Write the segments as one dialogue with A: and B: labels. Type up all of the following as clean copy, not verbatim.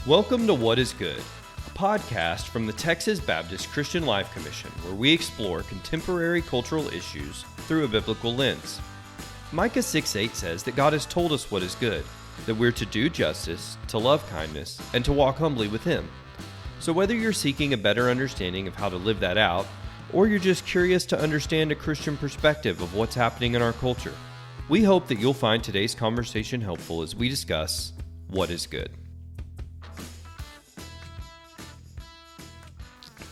A: Welcome to What is Good, a podcast from the Texas Baptist Christian Life Commission, where we explore contemporary cultural issues through a biblical lens. Micah 6:8 says that God has told us what is good, that we're to do justice, to love kindness, and to walk humbly with Him. So whether you're seeking a better understanding of how to live that out, or you're just curious to understand a Christian perspective of what's happening in our culture, we hope that you'll find today's conversation helpful as we discuss what is good.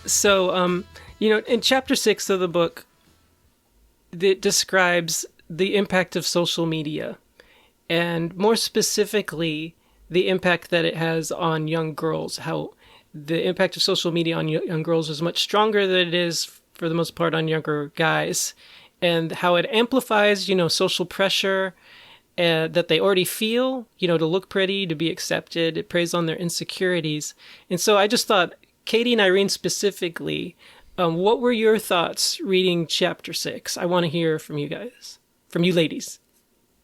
B: So, in chapter 6 of the book, it describes the impact of social media, and more specifically, the impact that it has on young girls, how the impact of social media on young girls is much stronger than it is, for the most part, on younger guys, and how it amplifies, social pressure that they already feel, to look pretty, to be accepted. It preys on their insecurities. And so I just thought, Katie and Irene specifically, what were your thoughts reading chapter 6? I want to hear from you guys, from you ladies.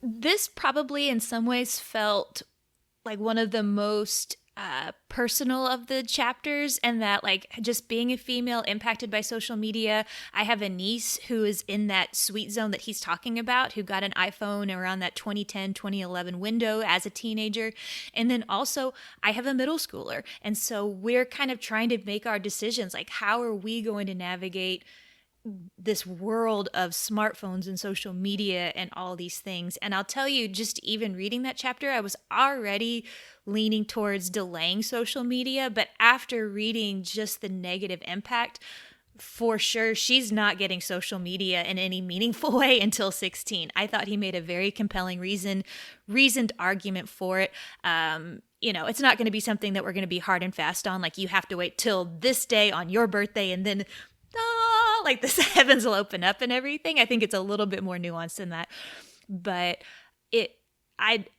C: This probably in some ways felt like one of the most personal of the chapters, and that just being a female impacted by social media. I have a niece who is in that sweet zone that he's talking about, who got an iPhone around that 2010, 2011 window as a teenager. And then also I have a middle schooler. And so we're kind of trying to make our decisions, like how are we going to navigate this world of smartphones and social media and all these things. And I'll tell you, just even reading that chapter, I was already leaning towards delaying social media. But after reading just the negative impact, for sure, she's not getting social media in any meaningful way until 16. I thought he made a very compelling reasoned argument for it. It's not going to be something that we're going to be hard and fast on. Like, you have to wait till this day on your birthday and then the heavens will open up and everything. I think it's a little bit more nuanced than that, but it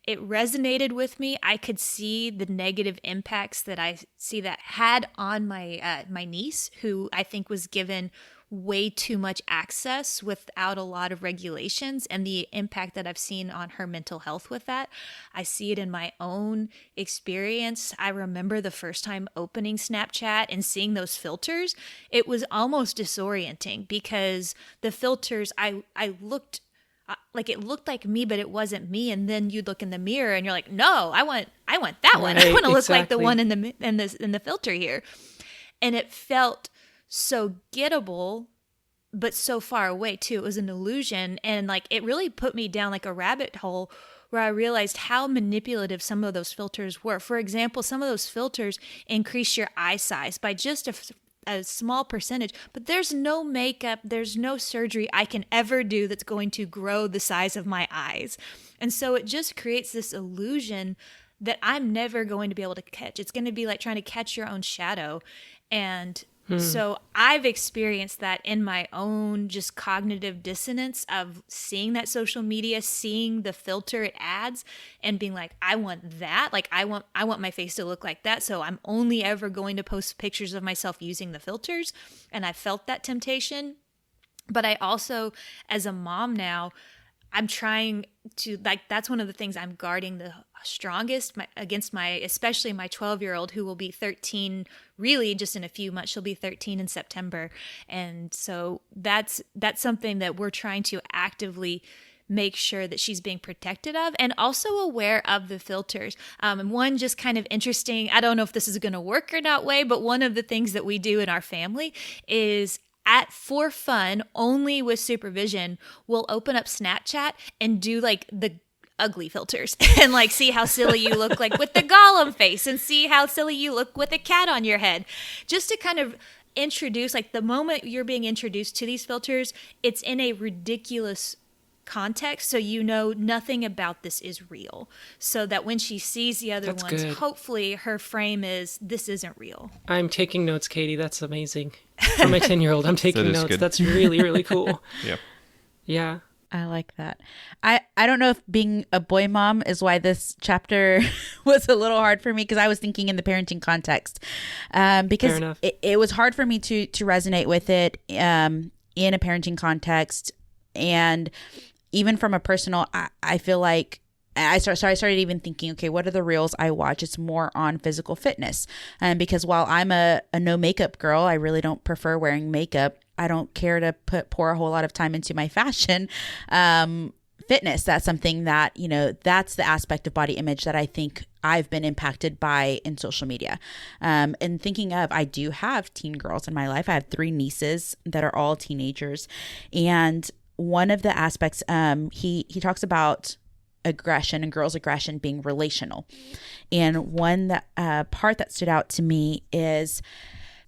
C: resonated with me. I could see the negative impacts that I see that had on my niece, who I think was given way too much access without a lot of regulations, and the impact that I've seen on her mental health with that. I see it in my own experience. I remember the first time opening Snapchat and seeing those filters. It was almost disorienting because the filters, I looked like it looked like me, but it wasn't me. And then you'd look in the mirror and you're like, no, I want that one. I want to look like the one in the filter here. And it felt so gettable, but so far away too. It was an illusion. And it really put me down like a rabbit hole where I realized how manipulative some of those filters were. For example, some of those filters increase your eye size by just a small percentage, but there's no makeup, there's no surgery I can ever do that's going to grow the size of my eyes. And so it just creates this illusion that I'm never going to be able to catch. It's going to be like trying to catch your own shadow. And so I've experienced that in my own just cognitive dissonance of seeing that social media, seeing the filter it adds, and being like, I want that. Like, I want my face to look like that. So I'm only ever going to post pictures of myself using the filters. And I felt that temptation. But I also, as a mom now, I'm trying to, that's one of the things I'm guarding the strongest against especially my 12-year-old, who will be 13 really just in a few months. She'll be 13 in September. And so that's something that we're trying to actively make sure that she's being protected of, and also aware of the filters. And one just kind of interesting, I don't know if this is going to work or not way, but one of the things that we do in our family is, for fun, only with supervision, we'll open up Snapchat and do the ugly filters and see how silly you look with the Gollum face, and see how silly you look with a cat on your head, just to kind of introduce, the moment you're being introduced to these filters, it's in a ridiculous context, so nothing about this is real, so that when she sees the other ones, good. Hopefully her frame is, this isn't real.
B: I'm taking notes, Katie. That's amazing. For my 10-year-old, I'm taking notes. Good. That's really, really cool. Yeah.
D: I like that. I don't know if being a boy mom is why this chapter was a little hard for me, because I was thinking in the parenting context, because it was hard for me to resonate with it in a parenting context. And even from a personal, I feel like I started even thinking, okay, what are the reels I watch? It's more on physical fitness. And because while I'm a no makeup girl, I really don't prefer wearing makeup. I don't care to pour a whole lot of time into my fashion. Fitness, that's something that, that's the aspect of body image that I think I've been impacted by in social media. And thinking of, I do have teen girls in my life. I have 3 nieces that are all teenagers. And one of the aspects, he talks about aggression and girls' aggression being relational. And one part that stood out to me is,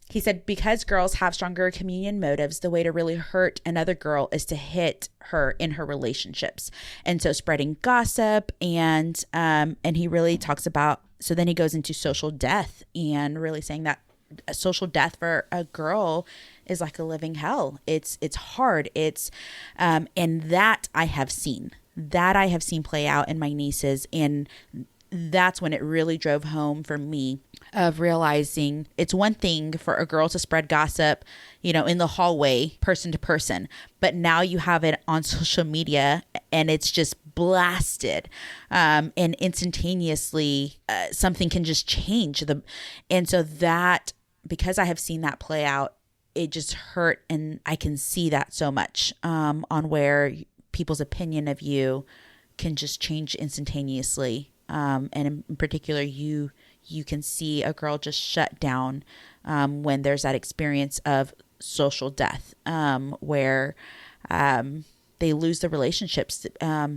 D: he said, because girls have stronger communion motives, the way to really hurt another girl is to hit her in her relationships. And so spreading gossip and he really talks about, so then he goes into social death and really saying that a social death for a girl is like a living hell. It's hard. And that I have seen play out in my nieces. And that's when it really drove home for me of realizing it's one thing for a girl to spread gossip, in the hallway, person to person, but now you have it on social media and it's just blasted. And instantaneously, something can just change and so that, because I have seen that play out, it just hurt. And I can see that so much, on where people's opinion of you can just change instantaneously. And in particular, you can see a girl just shut down when there's that experience of social death, where they lose the relationships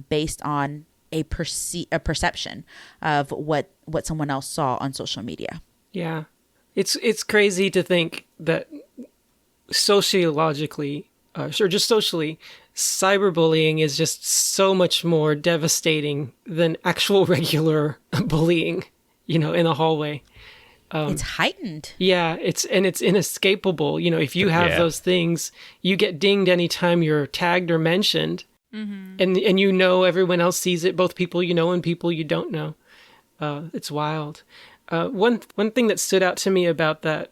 D: based on a perception of what someone else saw on social media.
B: Yeah, it's crazy to think that sociologically, or just socially, cyberbullying is just so much more devastating than actual regular bullying, in a hallway.
D: It's heightened.
B: Yeah, it's inescapable. If you have those things, you get dinged anytime you're tagged or mentioned. Mm-hmm. And everyone else sees it, both people you know and people you don't know. It's wild. One thing that stood out to me about that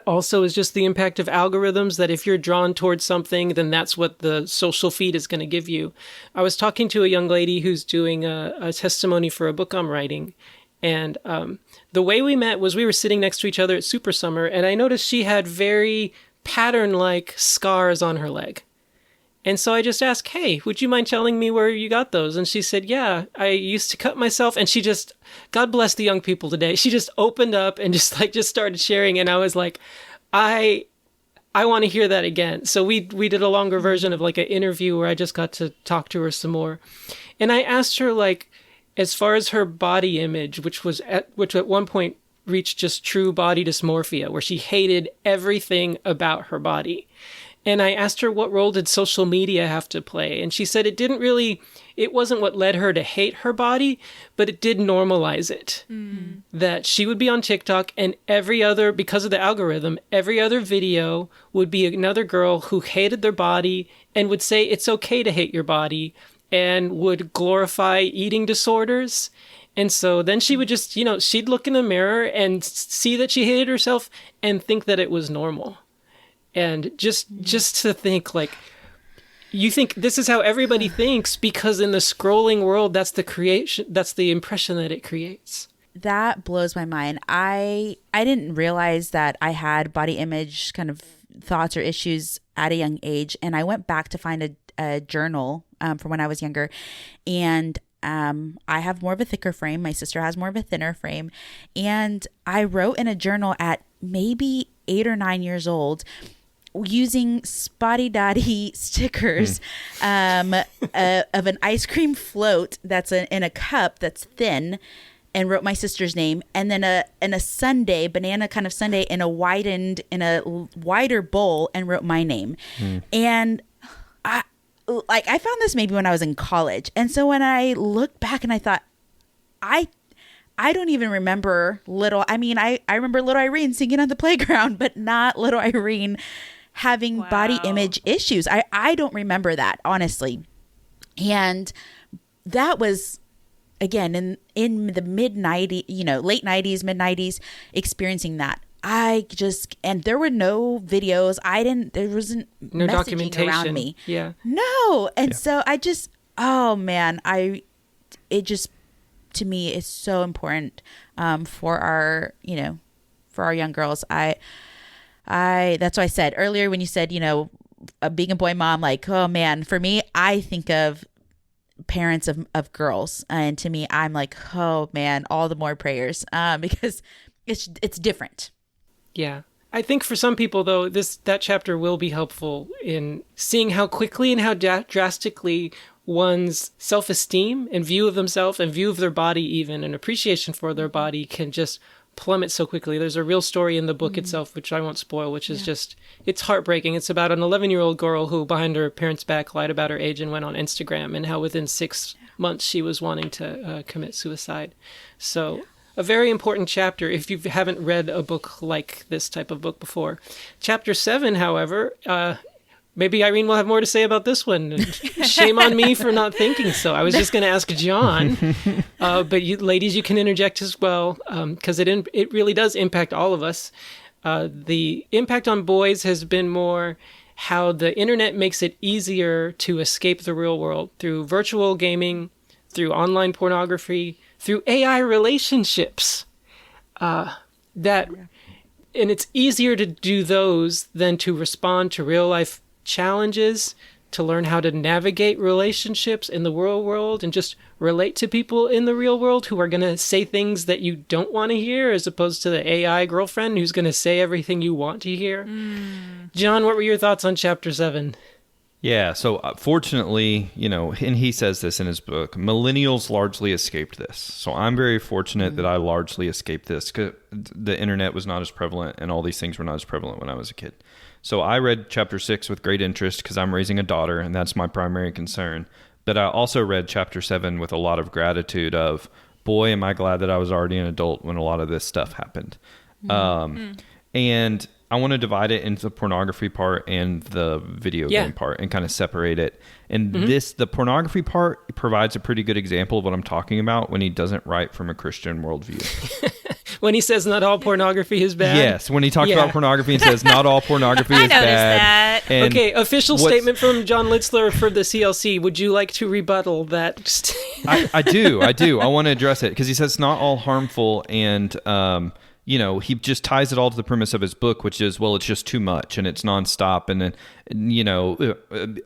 B: also is just the impact of algorithms, that if you're drawn towards something, then that's what the social feed is going to give you. I was talking to a young lady who's doing a testimony for a book I'm writing. And the way we met was we were sitting next to each other at Super Summer, and I noticed she had very pattern-like scars on her leg. And so I just asked, hey, would you mind telling me where you got those? And she said, yeah, I used to cut myself. And she just, God bless the young people today, she just opened up and just started sharing. And I was like, I want to hear that again. So we did a longer version of like an interview where I just got to talk to her some more. And I asked her, like, as far as her body image, which at one point reached just true body dysmorphia, where she hated everything about her body. And I asked her, what role did social media have to play? And she said it wasn't what led her to hate her body, but it did normalize it. Mm. That she would be on TikTok and because of the algorithm, every other video would be another girl who hated their body and would say it's okay to hate your body and would glorify eating disorders. And so then she would just, she'd look in the mirror and see that she hated herself and think that it was normal. And just to think, like, you think this is how everybody thinks because in the scrolling world, that's the impression that it creates.
D: That blows my mind. I didn't realize that I had body image kind of thoughts or issues at a young age. And I went back to find a journal from when I was younger. And I have more of a thicker frame. My sister has more of a thinner frame. And I wrote in a journal at maybe 8 or 9 years old, using spotty dotty stickers of an ice cream float that's in a cup that's thin, and wrote my sister's name, and then a sundae, banana kind of sundae in a wider bowl, and wrote my name. And I found this maybe when I was in college. And so when I looked back and I thought, I don't even remember I remember little Irene singing on the playground, but not little Irene having body image issues. I don't remember that, honestly. And that was, again, in the mid-90s, late 90s, mid-90s, experiencing that. And there were no videos. There wasn't
B: no documentation
D: around me.
B: Yeah.
D: No. And so I just, oh man, it just to me is so important for our, for our young girls. I that's why I said earlier when you said, being a boy mom, like, oh man, for me, I think of parents of girls, and to me, I'm like, oh man, all the more prayers, because it's different.
B: Yeah. I think for some people, though, that chapter will be helpful in seeing how quickly and how drastically one's self-esteem and view of themselves and view of their body, even, and appreciation for their body can just plummet so quickly. There's a real story in the book itself, which I won't spoil, which is just, it's heartbreaking. It's about an 11-year-old girl who, behind her parents' back, lied about her age and went on Instagram, and how within 6 months she was wanting to commit suicide. So a very important chapter if you haven't read a book like this type of book before. Chapter 7, however, maybe Irene will have more to say about this one. Shame on me for not thinking so. I was just going to ask John, but you ladies, you can interject as well, because it really does impact all of us. The impact on boys has been more how the internet makes it easier to escape the real world through virtual gaming, through online pornography, through AI relationships. And it's easier to do those than to respond to real life challenges, to learn how to navigate relationships in the real world and just relate to people in the real world who are going to say things that you don't want to hear, as opposed to the AI girlfriend who's going to say everything you want to hear. John, what were your thoughts on chapter 7?
A: Yeah, so fortunately, and he says this in his book, millennials largely escaped this. So I'm very fortunate that I largely escaped this, because the internet was not as prevalent and all these things were not as prevalent when I was a kid. So I read chapter 6 with great interest because I'm raising a daughter and that's my primary concern. But I also read chapter 7 with a lot of gratitude of, boy, am I glad that I was already an adult when a lot of this stuff happened. And I want to divide it into the pornography part and the video game part and kind of separate it. And the pornography part provides a pretty good example of what I'm talking about when he doesn't write from a Christian worldview.
B: When he says not all pornography is bad?
A: Yes, when he talks about pornography and says not all pornography is bad.
C: That.
A: And
B: okay, official statement from John Litzler for the CLC. Would you like to rebuttal that?
A: I do. I want to address it because he says not all harmful, and he just ties it all to the premise of his book, which is, well, it's just too much and it's nonstop. And then,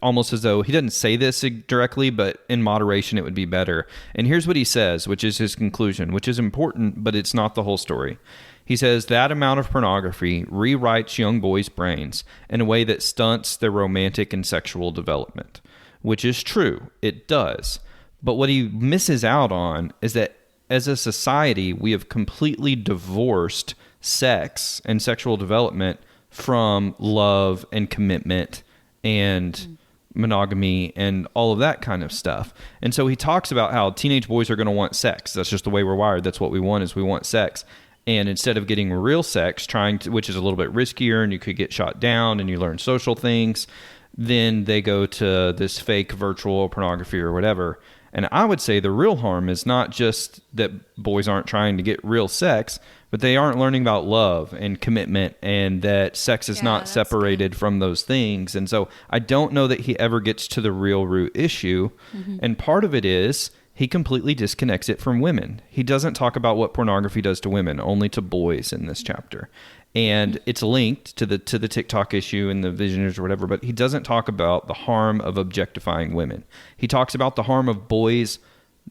A: almost as though he doesn't say this directly, but in moderation, it would be better. And here's what he says, which is his conclusion, which is important, but it's not the whole story. He says that amount of pornography rewrites young boys' brains in a way that stunts their romantic and sexual development, which is true. It does. But what he misses out on is that as a society, we have completely divorced sex and sexual development from love and commitment and monogamy and all of that kind of stuff. And so he talks about how teenage boys are going to want sex. That's just the way we're wired. That's what we want, is we want sex. And instead of getting real sex, which is a little bit riskier and you could get shot down and you learn social things, then they go to this fake virtual pornography or whatever. And I would say the real harm is not just that boys aren't trying to get real sex, but they aren't learning about love and commitment, and that sex is not separated from those things. And so I don't know that he ever gets to the real root issue. And part of it is he completely disconnects it from women. He doesn't talk about what pornography does to women, only to boys in this chapter. And it's linked to the TikTok issue and the visioners or whatever, but he doesn't talk about the harm of objectifying women. He talks about the harm of boys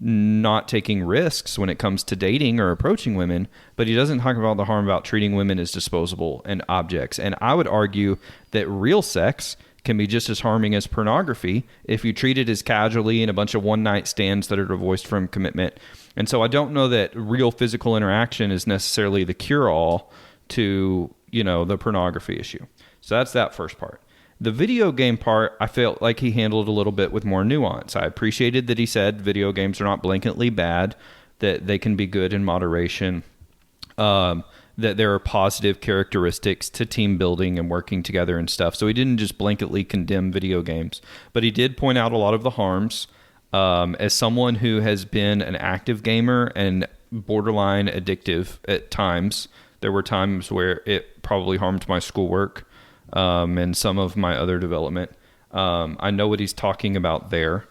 A: not taking risks when it comes to dating or approaching women, but he doesn't talk about the harm about treating women as disposable and objects. And I would argue that real sex can be just as harming as pornography if you treat it as casually and a bunch of one-night stands that are divorced from commitment. And so I don't know that real physical interaction is necessarily the cure-all to, the pornography issue. So that's that first part. The video game part, I felt like he handled a little bit with more nuance. I appreciated that he said video games are not blanketly bad, that they can be good in moderation, that there are positive characteristics to team building and working together and stuff. So he didn't just blanketly condemn video games, but he did point out a lot of the harms. As someone who has been an active gamer and borderline addictive at times, there were times where it probably harmed my schoolwork and some of my other development. I know what he's talking about there,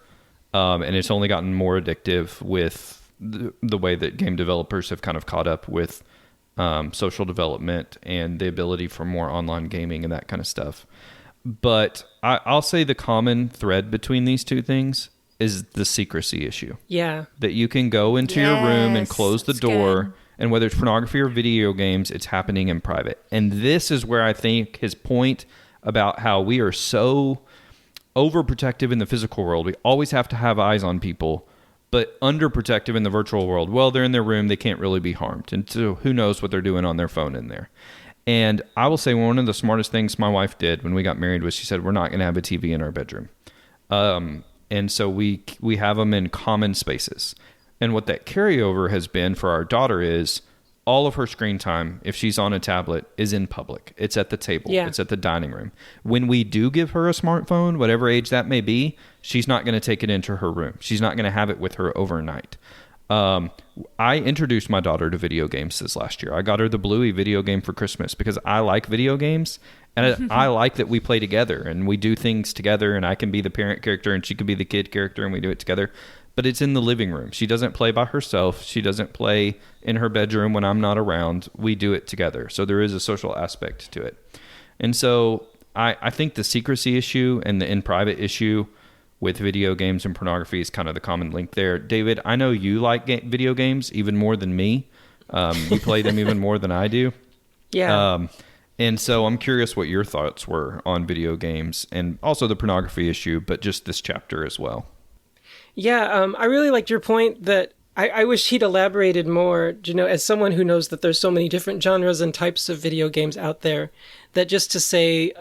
A: and it's only gotten more addictive with the way that game developers have kind of caught up with social development and the ability for more online gaming and that kind of stuff. But I'll say the common thread between these two things is the secrecy issue.
B: Yeah.
A: That you can go into your room and close the door,
C: good.
A: and whether it's pornography or video games, it's happening in private. And this is where I think his point about how we are so overprotective in the physical world. We always have to have eyes on people, but underprotective in the virtual world. Well, they're in their room. They can't really be harmed. And so who knows what they're doing on their phone in there. And I will say one of the smartest things my wife did when we got married was she said, we're not going to have a TV in our bedroom. And so we have them in common spaces. And what that carryover has been for our daughter is all of her screen time, if she's on a tablet, is in public. It's at the table.
B: Yeah. It's
A: at the dining room. When we do give her a smartphone, whatever age that may be, she's not going to take it into her room. She's not going to have it with her overnight. I introduced my daughter to video games this last year. I got her the Bluey video game for Christmas because I like video games, and I like that we play together and we do things together, and I can be the parent character and she can be the kid character and we do it together. But it's in the living room. She doesn't play by herself. She doesn't play in her bedroom when I'm not around. We do it together. So there is a social aspect to it. And so I think the secrecy issue and the in private issue with video games and pornography is kind of the common link there. David, I know you like video games even more than me. You play them even more than I do.
B: Yeah.
A: And so I'm curious what your thoughts were on video games and also the pornography issue, but just this chapter as well.
B: Yeah, I really liked your point that I wish he'd elaborated more, as someone who knows that there's so many different genres and types of video games out there, that just to say,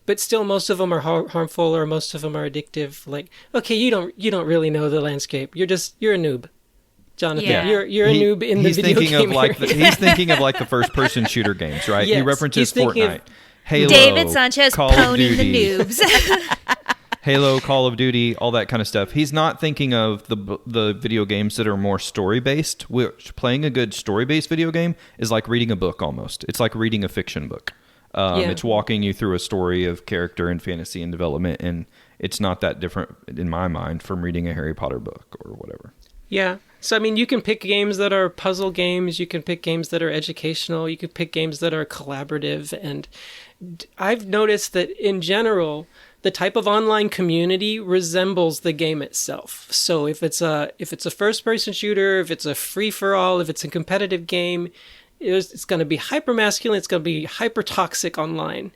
B: but still most of them are harmful or most of them are addictive. Like, okay, you don't really know the landscape. You're a noob, Jonathan.
C: Yeah.
B: You're a noob in the video game
A: He's thinking of like the first person shooter games, right?
B: Yes,
A: he references
B: he's thinking
A: Fortnite, Halo,
C: David Sanchez
A: Call of
C: pwning
A: Duty.
C: the noobs.
A: Halo, Call of Duty, all that kind of stuff. He's not thinking of the video games that are more story-based, which playing a good story-based video game is like reading a book almost. It's like reading a fiction book. It's walking you through a story of character and fantasy and development, and it's not that different, in my mind, from reading a Harry Potter book or whatever.
B: Yeah. So, I mean, you can pick games that are puzzle games. You can pick games that are educational. You can pick games that are collaborative. And I've noticed that, in general, the type of online community resembles the game itself. So if it's a first-person shooter, if it's a free-for-all, if it's a competitive game, it's going to be hyper-masculine. It's going to be hyper-toxic online.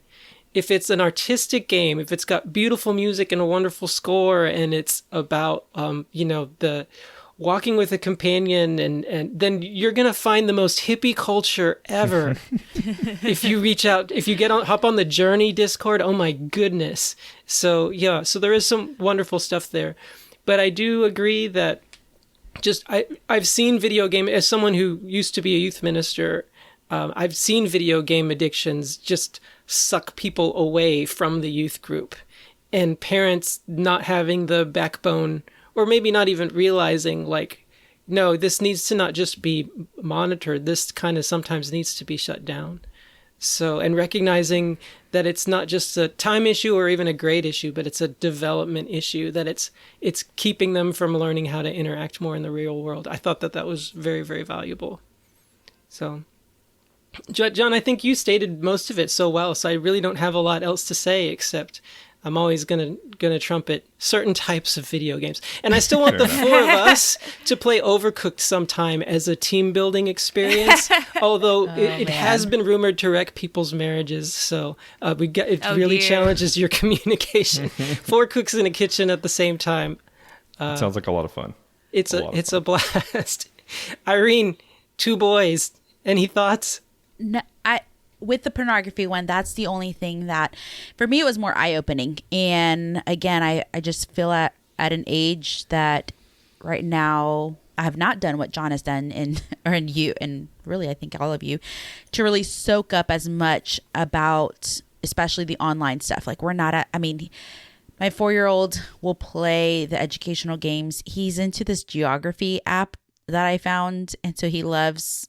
B: If it's an artistic game, if it's got beautiful music and a wonderful score, and it's about the walking with a companion, and then you're going to find the most hippie culture ever. If you reach out, if you hop on the Journey Discord, oh my goodness. So yeah, so there is some wonderful stuff there. But I do agree that I've seen video game, as someone who used to be a youth minister, I've seen video game addictions just suck people away from the youth group, and parents not having the backbone, or maybe not even realizing, like, no, this needs to not just be monitored. This kind of sometimes needs to be shut down. So, and recognizing that it's not just a time issue or even a grade issue, but it's a development issue, that it's keeping them from learning how to interact more in the real world. I thought that was very, very valuable. So, John, I think you stated most of it so well, so I really don't have a lot else to say, except I'm always gonna trumpet certain types of video games, and I still want the four of us to play Overcooked sometime as a team building experience. Although it has been rumored to wreck people's marriages, so it really challenges your communication. Four cooks in a kitchen at the same time.
A: It sounds like a lot of fun.
B: It's a blast. Irene, 2 boys. Any thoughts?
D: No, with the pornography one, that's the only thing that, for me, it was more eye-opening. And again, I just feel at an age that right now I have not done what John has done, and you, and really I think all of you, to really soak up as much about, especially the online stuff. Like, we're not my 4-year-old will play the educational games. He's into this geography app that I found, and so he loves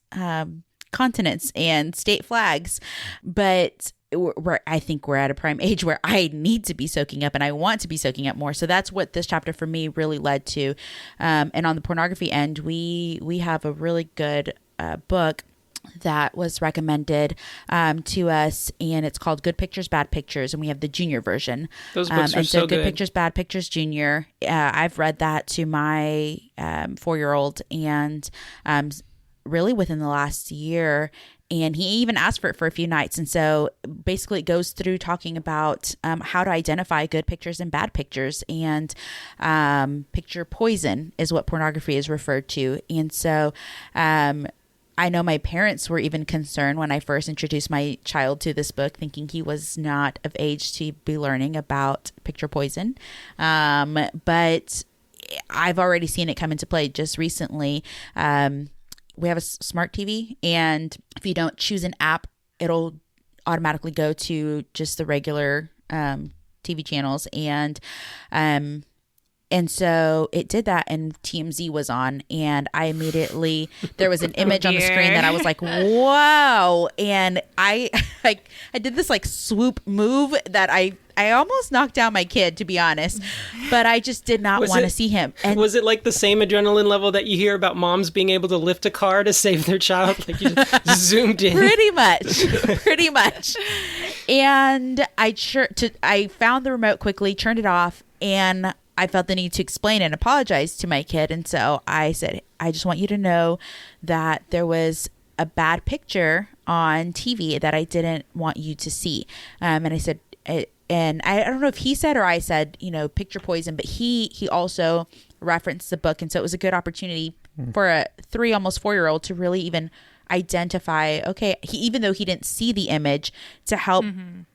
D: continents and state flags. But where I think we're at a prime age where I need to be soaking up and I want to be soaking up more. So that's what this chapter for me really led to. And on the pornography end, we have a really good book that was recommended to us, and it's called Good Pictures, Bad Pictures, and we have the junior version.
B: Those books are so
D: Good
B: good.
D: Pictures, Bad Pictures Junior. I've read that to my 4-year-old, and really within the last year. And he even asked for it for a few nights. And so basically it goes through talking about how to identify good pictures and bad pictures. And picture poison is what pornography is referred to. And so I know my parents were even concerned when I first introduced my child to this book, thinking he was not of age to be learning about picture poison. But I've already seen it come into play just recently. We have a smart TV, and if you don't choose an app, it'll automatically go to just the regular TV channels. And so it did that, and TMZ was on, and I immediately, there was an image on the screen that I was like, whoa. And I did this like swoop move that I almost knocked down my kid, to be honest, but I just did not want to see him. And
B: was it like the same adrenaline level that you hear about moms being able to lift a car to save their child? Like you just zoomed in.
D: Pretty much. And I found the remote quickly, turned it off, and I felt the need to explain and apologize to my kid. And so I said, I just want you to know that there was a bad picture on TV that I didn't want you to see. And I said, and I don't know if he said or I said, picture poison, but he also referenced the book. And so it was a good opportunity for a 3, almost 4-year-old to really even identify, okay, even though he didn't see the image, to help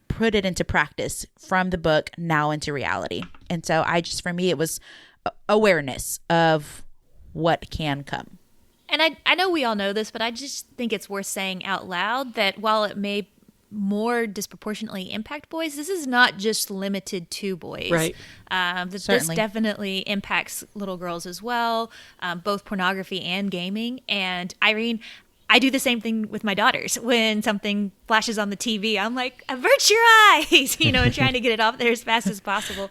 D: put it into practice from the book now into reality. And so for me, it was awareness of what can come.
C: And I know we all know this, but I just think it's worth saying out loud that while it may more disproportionately impact boys, this is not just limited to boys.
B: Right.
C: This definitely impacts little girls as well, both pornography and gaming. And Irene, I do the same thing with my daughters. When something flashes on the TV, I'm like, avert your eyes, and trying to get it off there as fast as possible.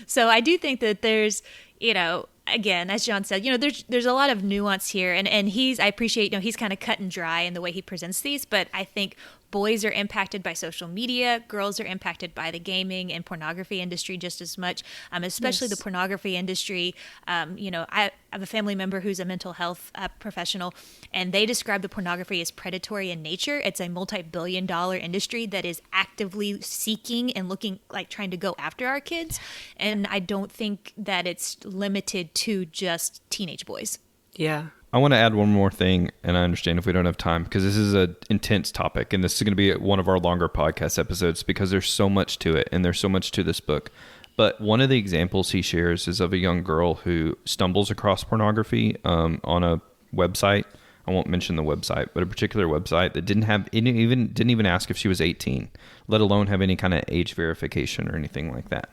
C: So I do think that there's, again, as John said, there's a lot of nuance here. And I appreciate, he's kind of cut and dry in the way he presents these, but I think boys are impacted by social media. Girls are impacted by the gaming and pornography industry just as much, especially the pornography industry. I have a family member who's a mental health professional, and they describe the pornography as predatory in nature. It's a multi-billion-dollar industry that is actively seeking and looking, like trying to go after our kids. And I don't think that it's limited to just teenage boys.
B: Yeah.
A: I want to add one more thing, and I understand if we don't have time, because this is an intense topic, and this is going to be one of our longer podcast episodes because there's so much to it, and there's so much to this book. But one of the examples he shares is of a young girl who stumbles across pornography on a website. I won't mention the website, but a particular website that didn't even ask if she was 18, let alone have any kind of age verification or anything like that.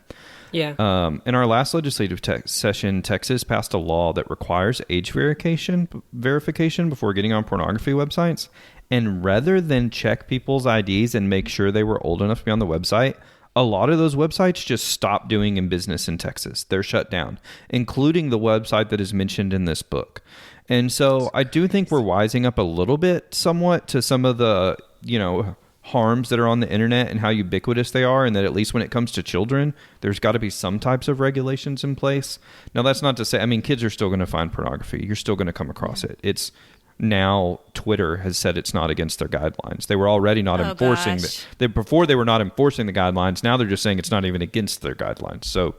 B: Yeah.
A: In our last legislative session, Texas passed a law that requires age verification before getting on pornography websites. And rather than check people's IDs and make sure they were old enough to be on the website, a lot of those websites just stopped doing business in Texas. They're shut down, including the website that is mentioned in this book. And so I do think we're wising up a little bit somewhat to some of the, harms that are on the internet and how ubiquitous they are, and that at least when it comes to children, there's got to be some types of regulations in place. Now, that's not to say, kids are still going to find pornography. You're still going to come across it. It's now Twitter has said it's not against their guidelines. They were already not enforcing before they were not enforcing the guidelines. Now they're just saying it's not even against their guidelines. So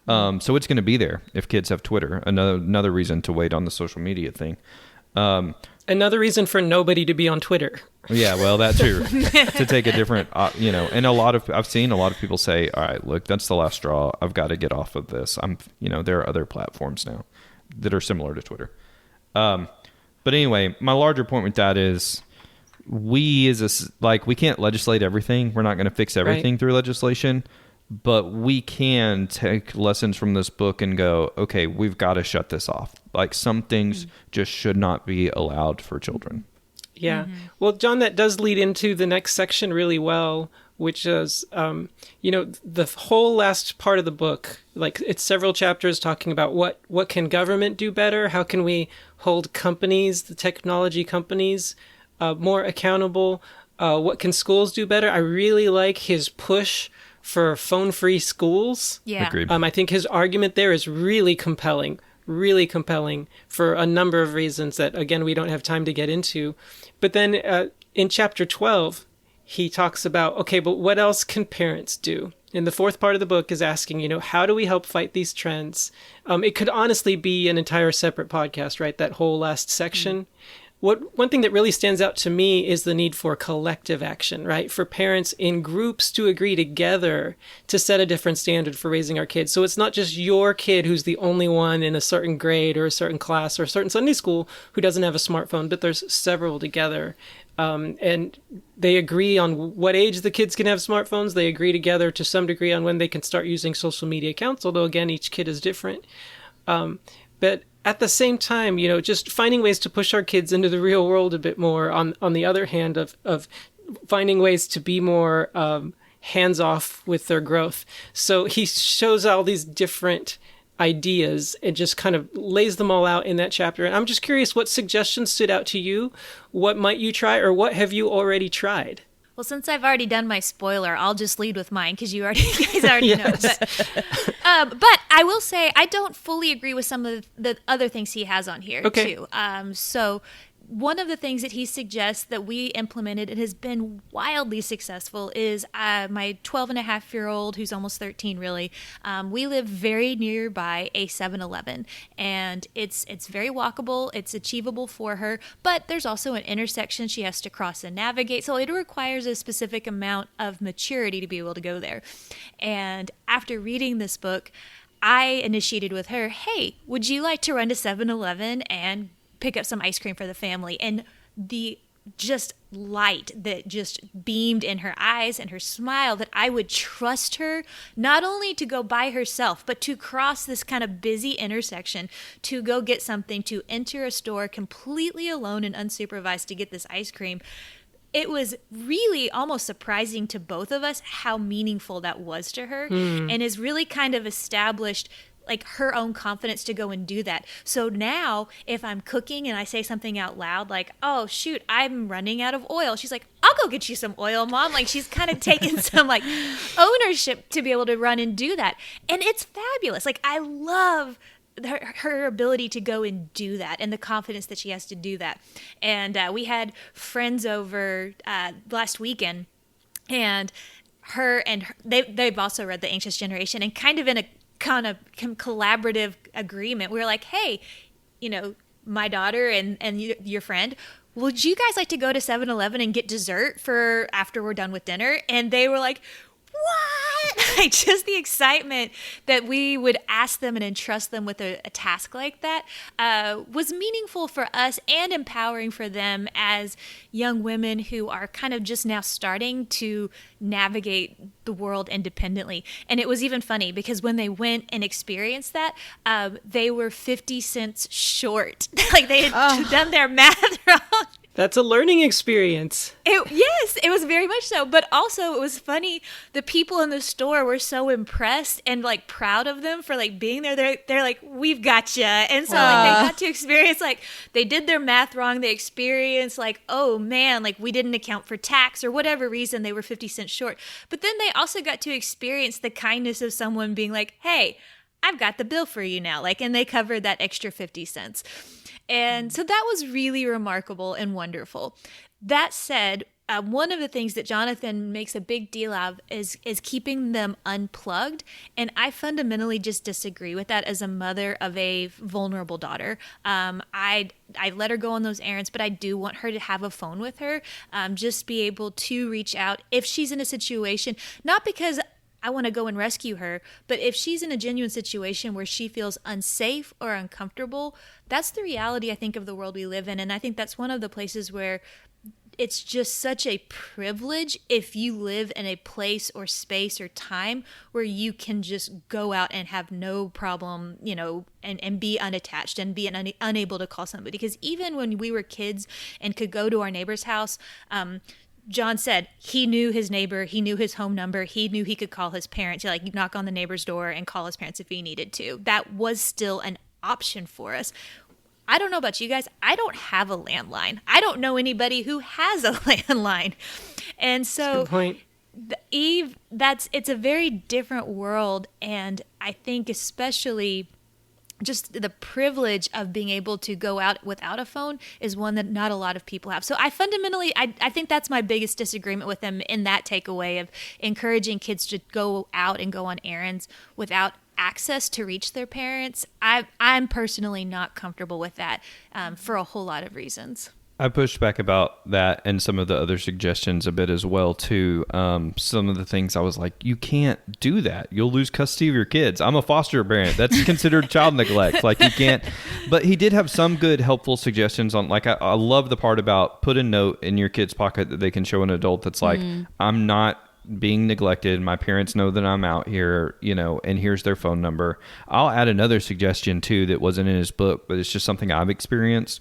A: it's going to be there if kids have Twitter. Another reason to wait on the social media thing.
B: Another reason for nobody to be on Twitter.
A: Yeah, well, that too. To take a different, and I've seen a lot of people say, all right, look, that's the last straw. I've got to get off of this. There are other platforms now that are similar to Twitter. But anyway, my larger point with that is we can't legislate everything. We're not going to fix everything through legislation, but we can take lessons from this book and go, okay, we've got to shut this off. Like some things just should not be allowed for children.
B: Yeah. Well, John, that does lead into the next section really well, which is, the whole last part of the book, like it's several chapters talking about what can government do better? How can we hold companies, the technology companies, more accountable? What can schools do better? I really like his push for phone-free schools.
C: Yeah.
A: Agreed.
B: I think his argument there is really compelling for a number of reasons that, again, we don't have time to get into. But then in chapter 12, he talks about, okay, but what else can parents do? And the fourth part of the book is asking, how do we help fight these trends? It could honestly be an entire separate podcast, right? That whole last section. One thing that really stands out to me is the need for collective action, right? For parents in groups to agree together to set a different standard for raising our kids. So it's not just your kid who's the only one in a certain grade or a certain class or a certain Sunday school who doesn't have a smartphone, but there's several together. And they agree on what age the kids can have smartphones. They agree together to some degree on when they can start using social media accounts, although, again, each kid is different. But at the same time, just finding ways to push our kids into the real world a bit more on the other hand of finding ways to be more hands-off with their growth. So he shows all these different ideas and just kind of lays them all out in that chapter. And I'm just curious, what suggestions stood out to you? What might you try, or what have you already tried?
C: Well, since I've already done my spoiler, I'll just lead with mine because you guys already
B: Yes.
C: know. But I will say I don't fully agree with some of the other things he has on here too. So one of the things that he suggests that we implemented and has been wildly successful is my 12-and-a-half-year-old, who's almost 13 really, we live very nearby a 7-Eleven, and it's very walkable, it's achievable for her, but there's also an intersection she has to cross and navigate, so it requires a specific amount of maturity to be able to go there. And after reading this book, I initiated with her, hey, would you like to run to 7-Eleven and pick up some ice cream for the family? And the just light that just beamed in her eyes and her smile, that I would trust her not only to go by herself, but to cross this kind of busy intersection, to go get something, to enter a store completely alone and unsupervised to get this ice cream. It was really almost surprising to both of us how meaningful that was to her, and has really kind of established like her own confidence to go and do that. So now if I'm cooking and I say something out loud like, oh shoot, I'm running out of oil, she's like, I'll go get you some oil, Mom. Like she's kind of taken some like ownership to be able to run and do that. And it's fabulous. Like I love her ability to go and do that and the confidence that she has to do that. And we had friends over last weekend, and they've also read The Anxious Generation, and kind of in a kind of collaborative agreement, we were like, hey, my daughter and your friend, would you guys like to go to 7-Eleven and get dessert for after we're done with dinner? And they were like, what? Like just the excitement that we would ask them and entrust them with a task like that was meaningful for us and empowering for them as young women who are kind of just now starting to navigate the world independently. And it was even funny because when they went and experienced that, they were 50 cents short. Like they had done their math wrong.
B: That's a learning experience.
C: Yes, it was very much so. But also it was funny. The people in the store were so impressed and like proud of them for like being there. They're like, we've got you. And so like they got to experience like they did their math wrong. They experienced like, oh man, like we didn't account for tax or whatever reason they were 50 cents short. But then they also got to experience the kindness of someone being like, hey, I've got the bill for you now. Like, and they covered that extra 50 cents. And so that was really remarkable and wonderful. That said, one of the things that Jonathan makes a big deal of is keeping them unplugged. And I fundamentally just disagree with that as a mother of a vulnerable daughter. I let her go on those errands, but I do want her to have a phone with her, just be able to reach out if she's in a situation, not because I want to go and rescue her, but if she's in a genuine situation where she feels unsafe or uncomfortable, that's the reality, I think, of the world we live in. And I think that's one of the places where it's just such a privilege if you live in a place or space or time where you can just go out and have no problem, and be unattached and be unable to call somebody. Because even when we were kids and could go to our neighbor's house, John said, he knew his neighbor, he knew his home number, he knew he could call his parents, like knock on the neighbor's door and call his parents if he needed to. That was still an option for us. I don't know about you guys. I don't have a landline. I don't know anybody who has a landline. And so,
B: good point.
C: Eve, it's a very different world. And I think especially just the privilege of being able to go out without a phone is one that not a lot of people have. So I fundamentally, I think that's my biggest disagreement with them in that takeaway of encouraging kids to go out and go on errands without access to reach their parents. I'm personally not comfortable with that for a whole lot of reasons.
A: I pushed back about that and some of the other suggestions a bit as well too. Some of the things I was like, you can't do that. You'll lose custody of your kids. I'm a foster parent. That's considered child neglect. Like you can't. But he did have some good, helpful suggestions on. Like I love the part about put a note in your kid's pocket that they can show an adult. That's like, I'm not being neglected. My parents know that I'm out here, and here's their phone number. I'll add another suggestion too that wasn't in his book, but it's just something I've experienced.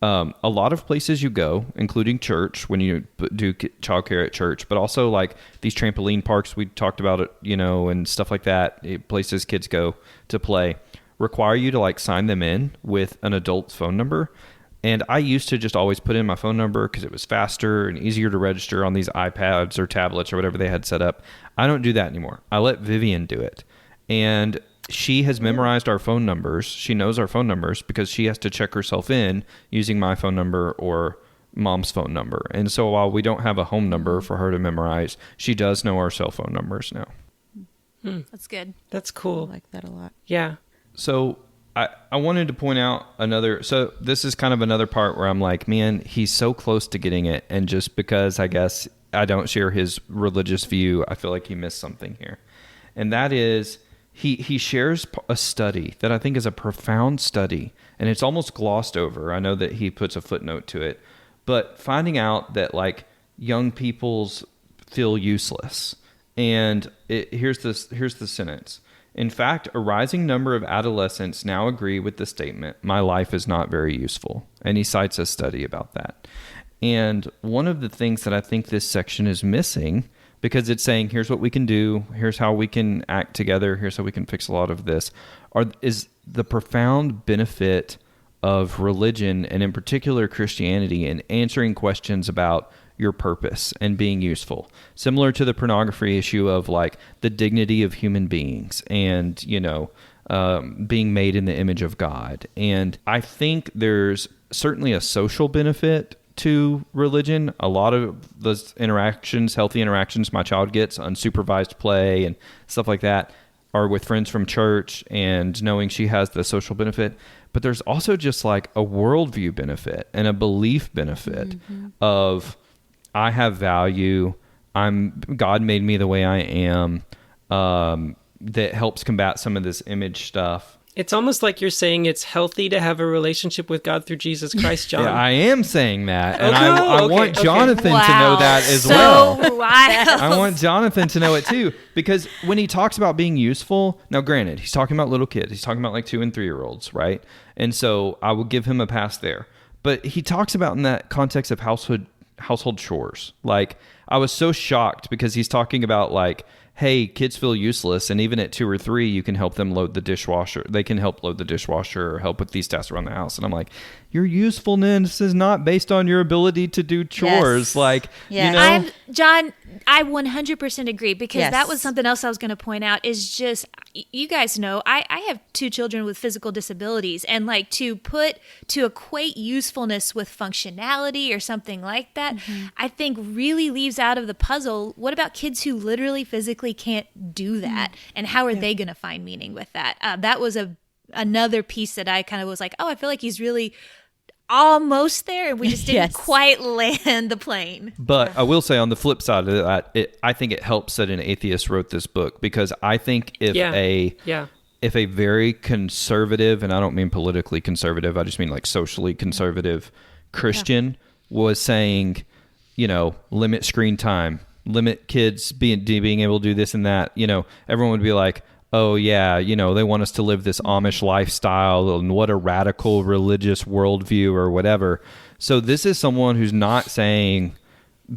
A: A lot of places you go, including church, when you do childcare at church, but also like these trampoline parks we talked about, and stuff like that, places kids go to play, require you to like sign them in with an adult's phone number. And I used to just always put in my phone number because it was faster and easier to register on these iPads or tablets or whatever they had set up. I don't do that anymore. I let Vivian do it. And she has memorized our phone numbers. She knows our phone numbers because she has to check herself in using my phone number or mom's phone number. And so while we don't have a home number for her to memorize, she does know our cell phone numbers now.
C: That's good.
B: That's cool.
D: I like that a lot.
B: Yeah.
A: So I wanted to point out so this is kind of another part where I'm like, man, he's so close to getting it. And just because I guess I don't share his religious view, I feel like he missed something here. And that is, He shares a study that I think is a profound study, and it's almost glossed over. I know that he puts a footnote to it, but finding out that like young people's feel useless. And here's the sentence. In fact, a rising number of adolescents now agree with the statement, "My life is not very useful." And he cites a study about that. And one of the things that I think this section is missing, because it's saying, here's what we can do, here's how we can act together, here's how we can fix a lot of this, is the profound benefit of religion, and in particular Christianity, in answering questions about your purpose and being useful. Similar to the pornography issue of like the dignity of human beings and, being made in the image of God. And I think there's certainly a social benefit to religion. A lot of those interactions, healthy interactions my child gets, unsupervised play and stuff like that, are with friends from church and knowing she has the social benefit. But there's also just like a worldview benefit and a belief benefit of I have value. God made me the way I am. That helps combat some of this image stuff.
B: It's almost like you're saying it's healthy to have a relationship with God through Jesus Christ, John.
A: Yeah, I am saying that. And
B: Okay.
A: I want Jonathan to know that as well.
C: Wild.
A: I want Jonathan to know it too. Because when he talks about being useful, now granted, he's talking about little kids. He's talking about like 2 and 3-year-olds, right? And so I will give him a pass there. But he talks about in that context of household chores. Like, I was so shocked because he's talking about like, hey, kids feel useless, and even at 2 or 3, you can help them load the dishwasher. They can help load the dishwasher or help with these tasks around the house. And I'm like, your usefulness is not based on your ability to do chores.
D: Yes.
A: Like,
D: Yes.
C: John, I 100% agree, because
D: Yes.
C: that was something else I was going to point out is just, you guys know, I have 2 children with physical disabilities, and like to equate usefulness with functionality or something like that, I think really leaves out of the puzzle. What about kids who literally physically can't do that? And how are they going to find meaning with that? That was another piece that I kind of was like, oh, I feel like he's really almost there, and we just didn't
D: Yes.
C: quite land the plane.
A: But I will say on the flip side of that, I think it helps that an atheist wrote this book, because I think if a very conservative, and I don't mean politically conservative, I just mean like socially conservative Christian was saying, limit screen time, limit kids being able to do this and that, everyone would be like, oh yeah, they want us to live this Amish lifestyle, and what a radical religious worldview or whatever. So this is someone who's not saying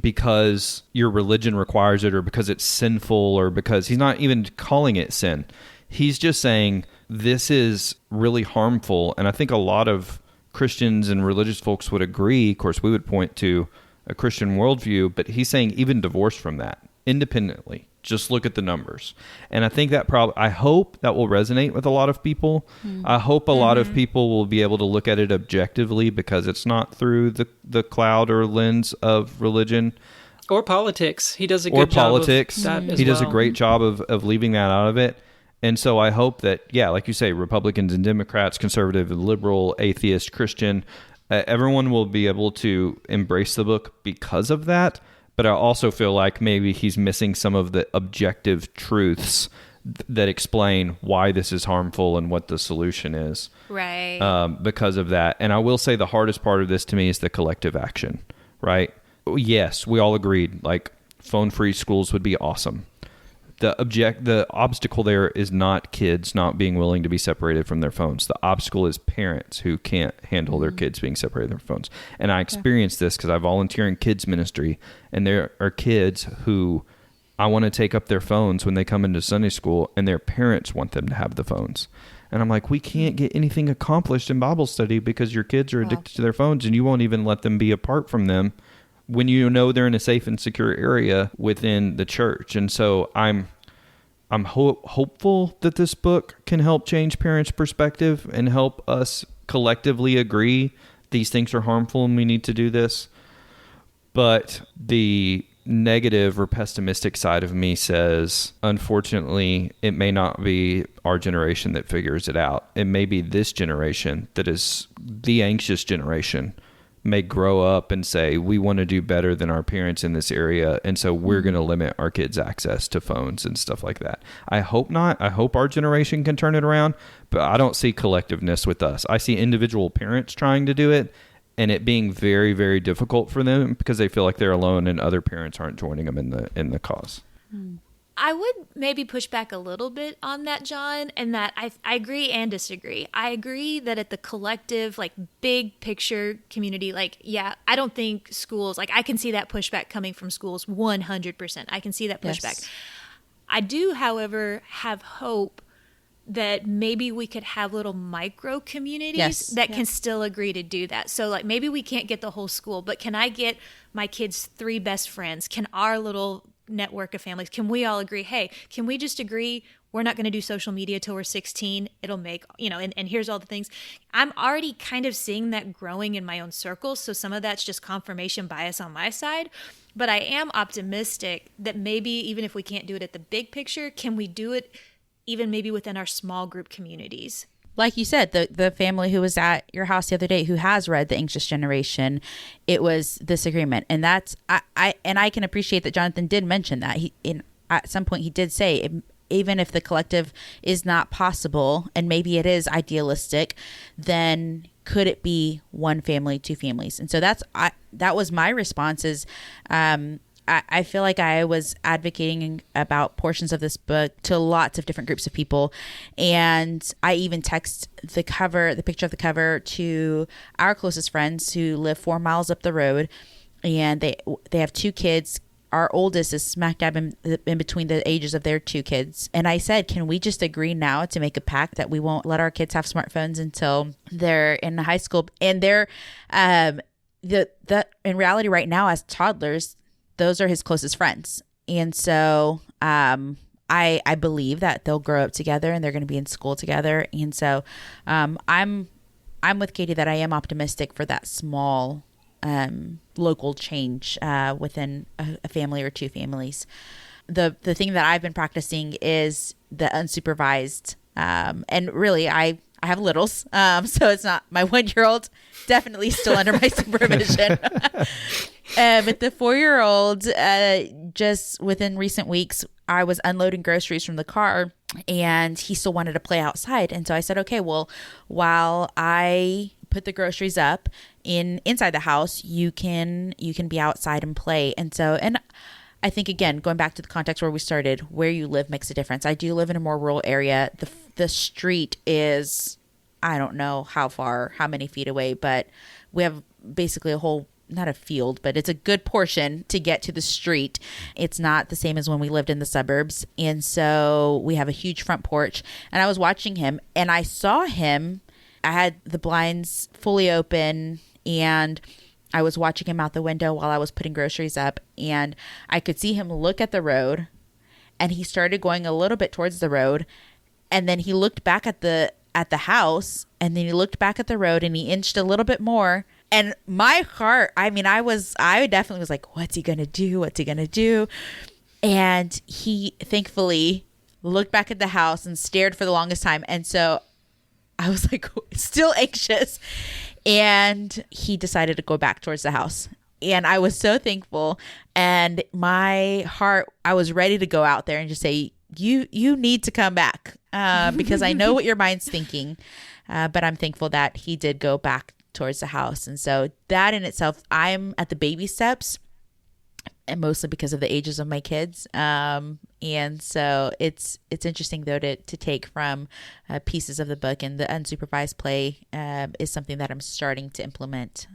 A: because your religion requires it or because it's sinful or because he's not even calling it sin. He's just saying this is really harmful. And I think a lot of Christians and religious folks would agree. Of course, we would point to a Christian worldview, but he's saying even divorced from that, independently, just look at the numbers. And I think that I hope that will resonate with a lot of people. I hope a lot of people will be able to look at it objectively because it's not through the cloud or lens of religion.
B: Or politics. He does a good job of that as
A: He does a
B: well.
A: great job of leaving that out of it. And so I hope that, yeah, like you say, Republicans and Democrats, conservative and liberal, atheist, Christian, everyone will be able to embrace the book because of that. But I also feel like maybe he's missing some of the objective truths that explain why this is harmful and what the solution is.
C: Right.
A: Because of that. And I will say the hardest part of this to me is the collective action, right? Yes, we all agreed, like, phone-free schools would be awesome. The obstacle there is not kids not being willing to be separated from their phones. The obstacle is parents who can't handle their kids being separated from their phones. And I experienced this because I volunteer in kids ministry, and there are kids who I want to take up their phones when they come into Sunday school, and their parents want them to have the phones. And I'm like, we can't get anything accomplished in Bible study because your kids are addicted to their phones, and you won't even let them be apart from them when you know they're in a safe and secure area within the church. And so I'm hopeful that this book can help change parents' perspective and help us collectively agree these things are harmful and we need to do this. But the negative or pessimistic side of me says, unfortunately, it may not be our generation that figures it out. It may be this generation that is the anxious generation may grow up and say, we want to do better than our parents in this area, and so we're going to limit our kids' access to phones and stuff like that. I hope not. I hope our generation can turn it around, but I don't see collectiveness with us. I see individual parents trying to do it, and it being very, very difficult for them because they feel like they're alone and other parents aren't joining them in the cause.
C: I would maybe push back a little bit on that, John, and that I agree and disagree. I agree that at the collective, like, big picture community, like, yeah, I don't think schools, like, I can see that pushback coming from schools 100%. I can see that pushback. Yes. I do, however, have hope that maybe we could have little micro communities that can still agree to do that. So, like, maybe we can't get the whole school, but can I get my kids' 3 best friends? Can our little network of families, can we all agree, hey, can we just agree we're not going to do social media till we're 16? It'll make, and here's all the things. I'm already kind of seeing that growing in my own circles. So some of that's just confirmation bias on my side. But I am optimistic that maybe even if we can't do it at the big picture, can we do it even maybe within our small group communities?
D: Like you said, the family who was at your house the other day who has read The Anxious Generation, it was this agreement. And that's, I can appreciate that Jonathan did mention that. At some point he did say, even if the collective is not possible, and maybe it is idealistic, then could it be one family, 2 families? And so that was my response is, I feel like I was advocating about portions of this book to lots of different groups of people. And I even text the picture of the cover to our closest friends who live 4 miles up the road. And they have 2 kids. Our oldest is smack dab in between the ages of their 2 kids. And I said, can we just agree now to make a pact that we won't let our kids have smartphones until they're in high school? And they're, in reality right now as toddlers, those are his closest friends. And so I believe that they'll grow up together and they're going to be in school together. And so I'm with Katie that I am optimistic for that small local change within a family or 2 families. The thing that I've been practicing is the unsupervised. And really, I have littles, so it's not my 1-year-old, definitely still under my supervision. But the 4-year-old, just within recent weeks, I was unloading groceries from the car and he still wanted to play outside. And so I said, okay, well, while I put the groceries up inside the house, you can be outside and play. And so, and I think, again, going back to the context where we started, where you live makes a difference. I do live in a more rural area. The street is, I don't know how many feet away, but we have basically a whole not a field, but it's a good portion to get to the street. It's not the same as when we lived in the suburbs. And so we have a huge front porch, and I was watching him and I saw him. I had the blinds fully open and I was watching him out the window while I was putting groceries up, and I could see him look at the road, and he started going a little bit towards the road, and then he looked back at the house, and then he looked back at the road, and he inched a little bit more. And my heart, I definitely was like, what's he going to do? What's he going to do? And he thankfully looked back at the house and stared for the longest time. And so I was like, still anxious. And he decided to go back towards the house. And I was so thankful. And my heart, I was ready to go out there and just say, you need to come back because I know what your mind's thinking. But I'm thankful that he did go back towards the house. And so that in itself, I'm at the baby steps, and mostly because of the ages of my kids. And so it's interesting, though, to take from pieces of the book, and the unsupervised play is something that I'm starting to implement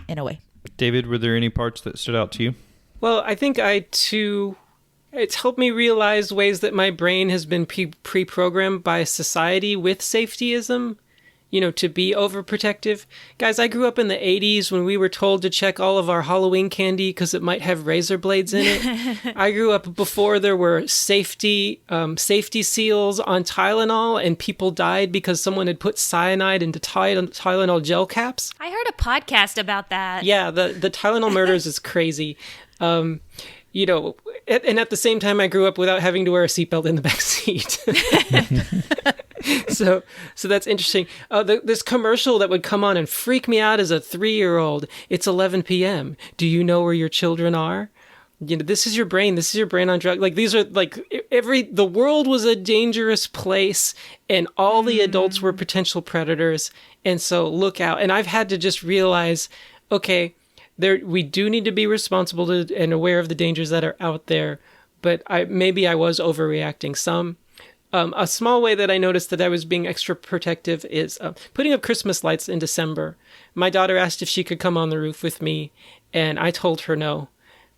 D: in a way.
A: David, were there any parts that stood out to you?
B: Well, I think it's helped me realize ways that my brain has been pre-programmed by society with safetyism, to be overprotective. Guys, I grew up in the 80s when we were told to check all of our Halloween candy because it might have razor blades in it. I grew up before there were safety seals on Tylenol, and people died because someone had put cyanide into Tylenol gel caps.
C: I heard a podcast about that.
B: Yeah, the Tylenol murders is crazy. And at the same time, I grew up without having to wear a seatbelt in the back seat. So that's interesting. This commercial that would come on and freak me out as a 3-year-old. It's 11 p.m. Do you know where your children are? This is your brain. This is your brain on drugs. Like, these are like the world was a dangerous place, and all the adults were potential predators. And so look out. And I've had to just realize, okay, we do need to be responsible and aware of the dangers that are out there. But maybe I was overreacting some. A small way that I noticed that I was being extra protective is putting up Christmas lights in December. My daughter asked if she could come on the roof with me, and I told her no.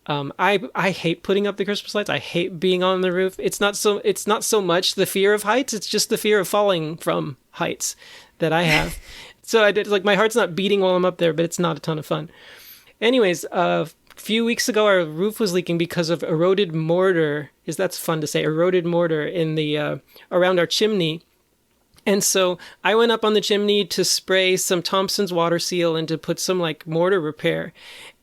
B: I hate putting up the Christmas lights. I hate being on the roof. It's not so much the fear of heights. It's just the fear of falling from heights that I have. So I did, my heart's not beating while I'm up there, but it's not a ton of fun. Anyways, a few weeks ago, our roof was leaking because of eroded mortar. That's fun to say, eroded mortar in the around our chimney. And so I went up on the chimney to spray some Thompson's water seal and to put some mortar repair.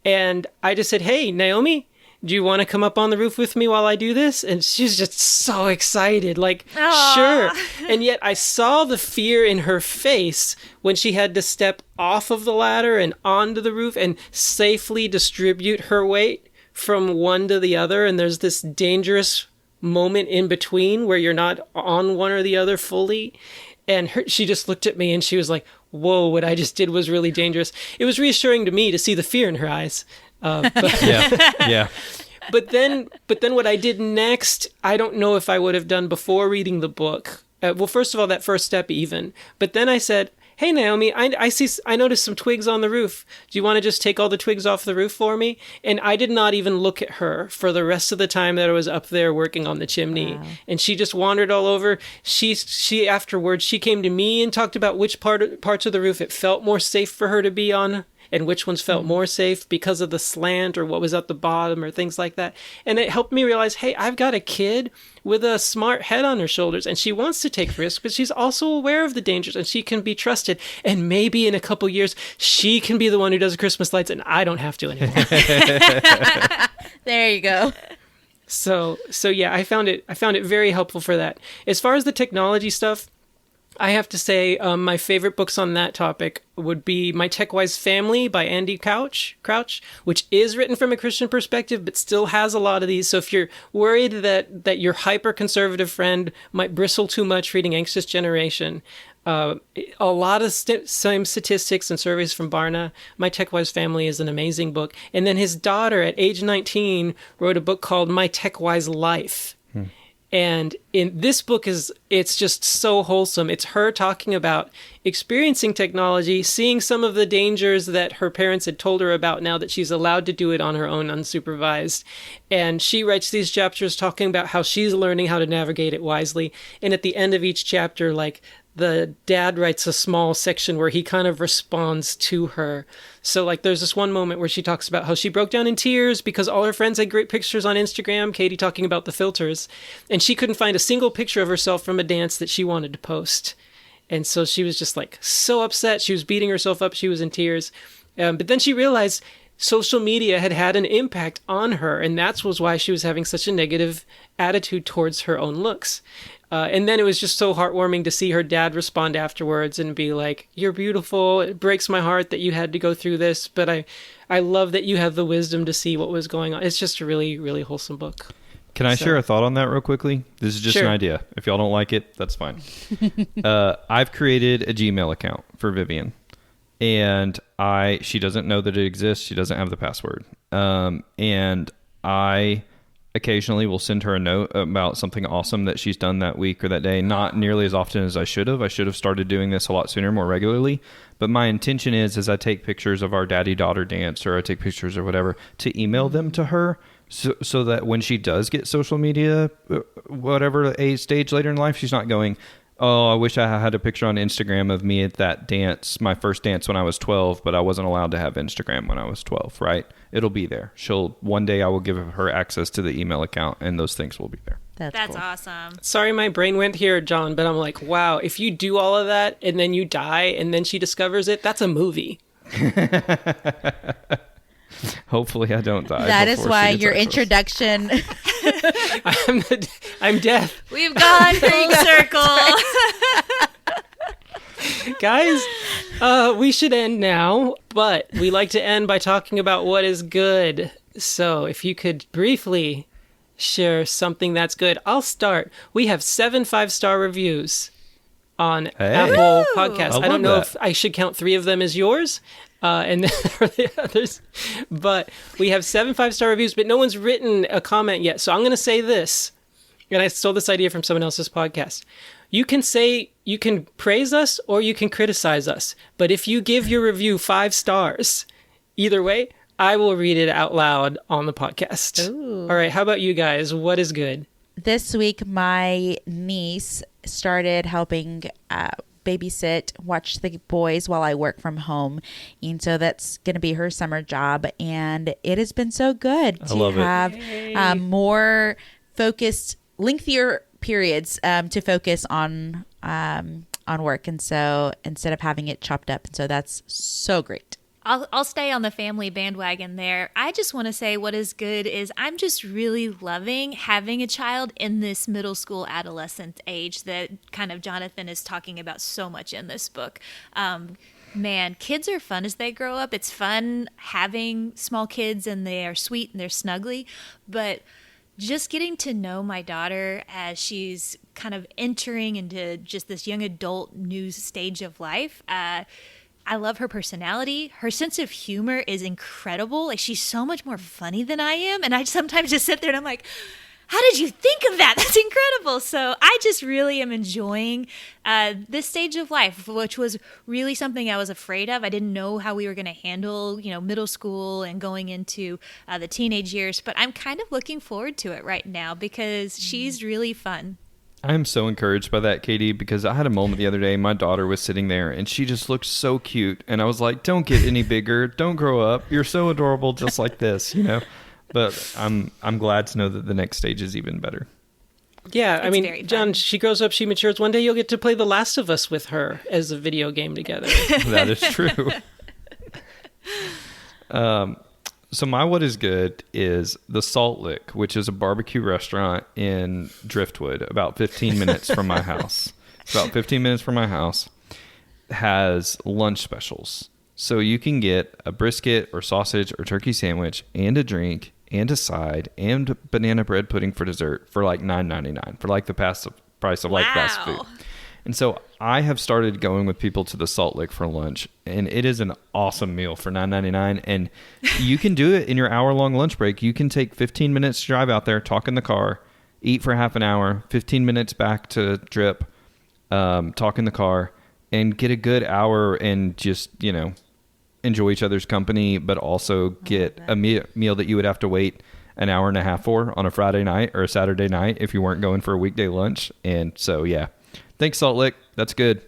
B: And I just said, hey, Naomi, do you want to come up on the roof with me while I do this? And she's just so excited, sure. And yet I saw the fear in her face when she had to step off of the ladder and onto the roof and safely distribute her weight from one to the other. And there's this dangerous moment in between where you're not on one or the other fully. And she just looked at me and she was like, whoa, what I just did was really dangerous. It was reassuring to me to see the fear in her eyes.
A: Yeah.
B: But then what I did next, I don't know if I would have done before reading the book. Well, first of all, that first step even. But then I said, hey, Naomi, I noticed some twigs on the roof. Do you want to just take all the twigs off the roof for me? And I did not even look at her for the rest of the time that I was up there working on the chimney. Wow. And she just wandered all over. She afterwards, she came to me and talked about which parts of the roof it felt more safe for her to be on, and which ones felt more safe because of the slant or what was at the bottom or things like that. And it helped me realize, hey, I've got a kid with a smart head on her shoulders, and she wants to take risks, but she's also aware of the dangers, and she can be trusted. And maybe in a couple years, she can be the one who does the Christmas lights, and I don't have to anymore.
D: There you go.
B: So yeah, I found it very helpful for that. As far as the technology stuff, I have to say my favorite books on that topic would be My Tech-Wise Family by Andy Crouch, which is written from a Christian perspective, but still has a lot of these. So if you're worried that your hyper-conservative friend might bristle too much reading Anxious Generation, a lot of same statistics and surveys from Barna. My Tech-Wise Family is an amazing book. And then his daughter at age 19 wrote a book called My Tech-Wise Life. And in this book it's just so wholesome. It's her talking about experiencing technology, seeing some of the dangers that her parents had told her about now that she's allowed to do it on her own unsupervised. And she writes these chapters talking about how she's learning how to navigate it wisely. And at the end of each chapter, like, the dad writes a small section where he kind of responds to her. So, like, there's this one moment where she talks about how she broke down in tears because all her friends had great pictures on Instagram, Katie talking about the filters, and she couldn't find a single picture of herself from a dance that she wanted to post. And so she was just, like, so upset. She was beating herself up. She was in tears. But then she realized social media had an impact on her, and that was why she was having such a negative attitude towards her own looks. And then it was just so heartwarming to see her dad respond afterwards and be like, "You're beautiful. It breaks my heart that you had to go through this, but I love that you have the wisdom to see what was going on." It's just a really, really wholesome book.
A: Can I share a thought on that real quickly? This is just an idea. If y'all don't like it, that's fine. I've created a Gmail account for Vivian, and she doesn't know that it exists. She doesn't have the password. And I occasionally will send her a note about something awesome that she's done that week or that day. Not nearly as often as I should have. I should have started doing this a lot sooner, more regularly. But my intention is, as I take pictures of our daddy-daughter dance, or I take pictures or whatever, to email them to her so that when she does get social media, whatever a stage later in life, she's not going, "Oh, I wish I had a picture on Instagram of me at that dance, my first dance when I was 12, but I wasn't allowed to have Instagram when I was 12, right? It'll be there. One day I will give her access to the email account, and those things will be there.
C: That's
D: cool.
C: awesome.
B: Sorry, my brain went here, John, but I'm like, wow, if you do all of that and then you die and then she discovers it, that's a movie.
A: Hopefully I don't die.
D: That is why your introduction...
B: I'm death.
C: We've gone full circle.
B: Guys, we should end now, but we like to end by talking about what is good. So if you could briefly share something that's good. I'll start. We have 7 5-star reviews on Apple Podcasts. I don't know if I should count 3 of them as yours. And then for the others, but we have 7 5-star reviews, but no one's written a comment yet. So I'm going to say this, and I stole this idea from someone else's podcast. You can praise us or you can criticize us, but if you give your review 5 stars, either way, I will read it out loud on the podcast. Ooh. All right. How about you guys? What is good?
D: This week, my niece started helping babysit, watch the boys while I work from home. And so that's going to be her summer job. And it has been so good to have more focused, lengthier periods to focus on work. And so instead of having it chopped up. And so that's so great.
C: I'll stay on the family bandwagon there. I just want to say what is good is I'm just really loving having a child in this middle school adolescent age that kind of Jonathan is talking about so much in this book. Man, kids are fun as they grow up. It's fun having small kids and they are sweet and they're snuggly, but just getting to know my daughter as she's kind of entering into just this young adult new stage of life, I love her personality. Her sense of humor is incredible. Like, she's so much more funny than I am. And I sometimes just sit there and I'm like, how did you think of that? That's incredible. So I just really am enjoying this stage of life, which was really something I was afraid of. I didn't know how we were going to handle, middle school and going into the teenage years. But I'm kind of looking forward to it right now because she's really fun.
A: I am so encouraged by that, Katie, because I had a moment the other day. My daughter was sitting there, and she just looked so cute. And I was like, don't get any bigger. Don't grow up. You're so adorable just like this, But I'm glad to know that the next stage is even better.
B: Yeah, I mean, John, she grows up, she matures. One day you'll get to play The Last of Us with her as a video game together.
A: That is true. So my what is good is the Salt Lick, which is a barbecue restaurant in Driftwood, about 15 minutes from my house. It's about 15 minutes from my house. Has lunch specials. So you can get a brisket or sausage or turkey sandwich and a drink and a side and banana bread pudding for dessert for like $9.99 for like the price of like fast food. And so I have started going with people to the Salt Lick for lunch, and it is an awesome meal for $9.99. And you can do it in your hour-long lunch break. You can take 15 minutes to drive out there, talk in the car, eat for half an hour, 15 minutes back to drip, talk in the car, and get a good hour and just, enjoy each other's company, but also get a meal that you would have to wait an hour and a half for on a Friday night or a Saturday night if you weren't going for a weekday lunch. And so, yeah. Thanks, Salt Lick. That's good.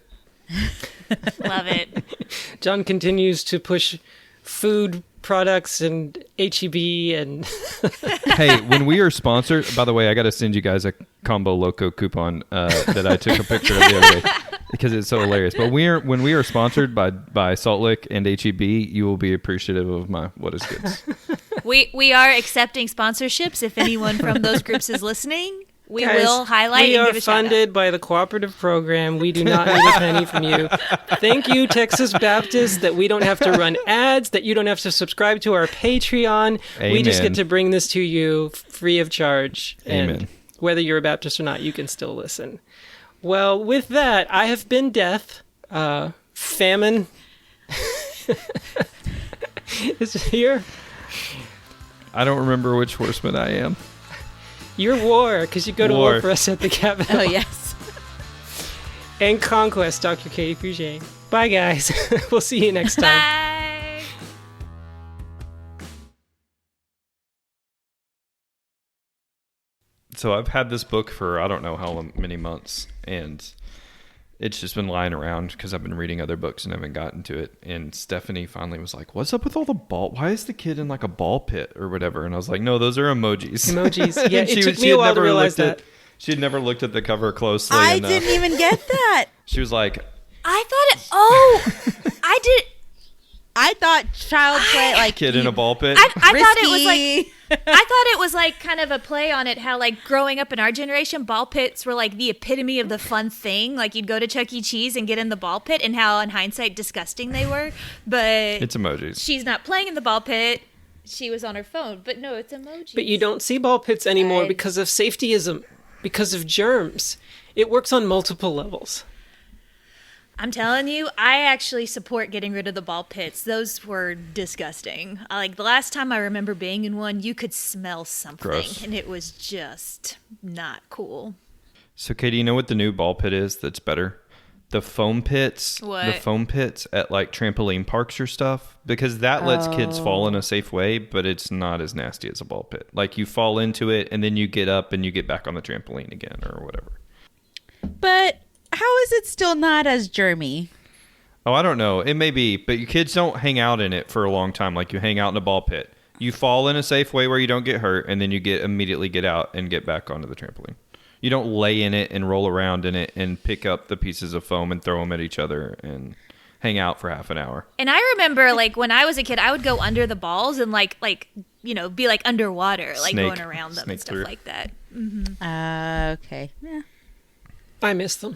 C: Love it.
B: John continues to push food products and HEB and
A: Hey, when we are sponsored, by the way, I got to send you guys a Combo Loco coupon that I took a picture of the other day because it's so hilarious. But when we are sponsored by Salt Lick and HEB, you will be appreciative of my What Is Goods.
C: We are accepting sponsorships. If anyone from those groups is listening, we
B: Guys,
C: will highlight
B: we
C: and
B: are
C: give a shout out.
B: funded by the cooperative program. We do not need a penny from you. Thank you, Texas Baptist, that we don't have to run ads, that you don't have to subscribe to our Patreon.
A: Amen.
B: We just get to bring this to you free of charge.
A: Amen.
B: And whether you're a Baptist or not, you can still listen. Well, with that, I have been Death. Famine is here.
A: I don't remember which horseman I am.
B: You're War, because you go to war for us at the Capitol.
D: Oh, yes.
B: And Conquest, Dr. Katie Fugere. Bye, guys. We'll see you next time.
C: Bye.
A: So I've had this book for I don't know how many months, and it's just been lying around because I've been reading other books and haven't gotten to it. And Stephanie finally was like, "What's up with all the ball? Why is the kid in like a ball pit or whatever?" And I was like, "No, those are emojis."
B: Emojis. Yeah, it took me a while to realize that.
A: She had never looked at the cover closely.
D: I didn't even get that.
A: She was like,
C: I thought child play like
A: "Kid in a ball pit."
C: I thought it was
D: risky.
C: I thought it was like kind of a play on it, how like growing up in our generation, ball pits were like the epitome of the fun thing. Like you'd go to Chuck E. Cheese and get in the ball pit, and how in hindsight disgusting they were. But
A: It's emojis.
C: she's not playing in the ball pit. She was on her phone. But no, it's emojis.
B: But you don't see ball pits anymore
C: I-
B: because of safetyism, because of germs. It works on multiple levels.
C: I'm telling you, I actually support getting rid of the ball pits. Those were disgusting. Like the last time I remember being in one, you could smell something,
A: Gross.
C: and it was just not cool.
A: So, Katie, you know what the new ball pit is that's better? The foam pits.
C: What?
A: The foam pits at like trampoline parks or stuff. Because that lets kids fall in a safe way, but it's not as nasty as a ball pit. Like you fall into it and then you get up and you get back on the trampoline again or whatever.
D: But how is it still not as germy?
A: Oh, I don't know. It may be, but your kids don't hang out in it for a long time like you hang out in a ball pit. You fall in a safe way where you don't get hurt, and then you immediately get out and get back onto the trampoline. You don't lay in it and roll around in it and pick up the pieces of foam and throw them at each other and hang out for half an hour.
C: And I remember, like, when I was a kid, I would go under the balls and, like be, like, underwater, like,
A: Snake.
C: going around them
A: Snake
C: and stuff
A: through.
C: like that.
D: Okay. Yeah.
B: I miss them.